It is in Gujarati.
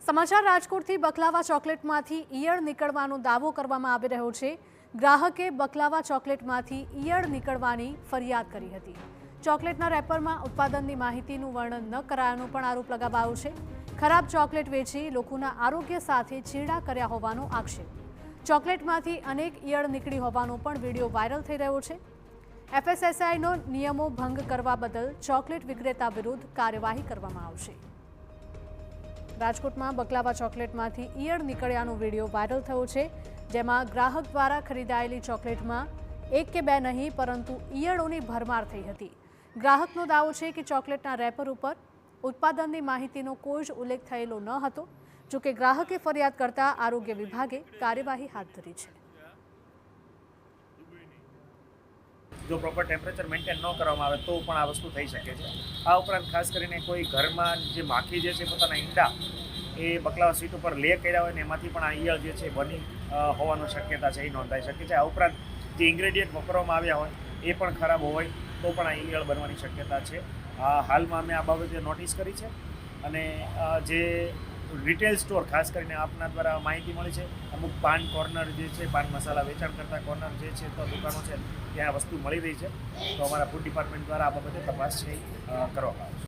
સમાચાર રાજકોટથી બકલાવા ચોકલેટમાંથી ઈયળ નીકળવાનો દાવો કરવામાં આવી રહ્યો છે। ગ્રાહકે બકલાવા ચોકલેટમાંથી ઈયળ નીકળવાની ફરિયાદ કરી હતી। ચોકલેટના રેપરમાં ઉત્પાદનની માહિતીનું વર્ણન ન કરાયાનો પણ આરોપ લગાવાયો છે। ખરાબ ચોકલેટ વેચી લોકોના આરોગ્ય સાથે ચેડા કર્યા હોવાનો આક્ષેપ। ચોકલેટમાંથી અનેક ઈયળ નીકળી હોવાનો પણ વિડીયો વાયરલ થઈ રહ્યો છે। FSSAIનો નિયમો ભંગ કરવા બદલ ચોકલેટ વિક્રેતા વિરુદ્ધ કાર્યવાહી કરવામાં આવશે। રાજકોટમાં બકલાવા ચોકલેટમાંથી ઈયળ નીકળ્યાનો વિડીયો વાયરલ થયો છે, જેમાં ગ્રાહક દ્વારા ખરીદાયેલી ચોકલેટમાં એક કે બે નહીં પરંતુ ઈયળોની ભરમાર થઈ હતી। ગ્રાહકનો દાવો છે કે ચોકલેટના રેપર ઉપર ઉત્પાદનની માહિતીનો કોઈ જ ઉલ્લેખ થયેલો ન હતો। જોકે ગ્રાહકે ફરિયાદ કરતા આરોગ્ય વિભાગે કાર્યવાહી હાથ ધરી છે। જો પ્રોપર ટેમ્પરેચર મેન્ટેન ન કરવામાં આવે તો પણ આ વસ્તુ થઈ શકે છે। આ ઉપરાંત ખાસ કરીને કોઈ ઘરમાં જે માખી જે છે પોતાના ઈંડા એ બકલાવા સીટ ઉપર લે કર્યા હોય ને એમાંથી પણ આ ઈયળ જે છે બની હોવાની શક્યતા છે, એ નોંધાઈ શકે છે। આ ઉપરાંત જે ઇન્ગ્રેડિયન્ટ વાપરવામાં આવ્યા હોય એ પણ ખરાબ હોય તો પણ આ ઈયળ બનવાની શક્યતા છે। હાલમાં અમે આ બાબતે નોટિસ કરી છે અને જે રિટેલ સ્ટોર ખાસ કરીને આપના દ્વારા માહિતી મળી છે, અમુક પાન કોર્નર જે છે, પાન મસાલા વેચાણ કરતા કોર્નર જે છે તો દુકાનો છે ત્યાં વસ્તુ મળી રહી છે, તો અમારા ફૂડ ડિપાર્ટમેન્ટ દ્વારા આ બાબતે તપાસ છે કરવામાં આવશે।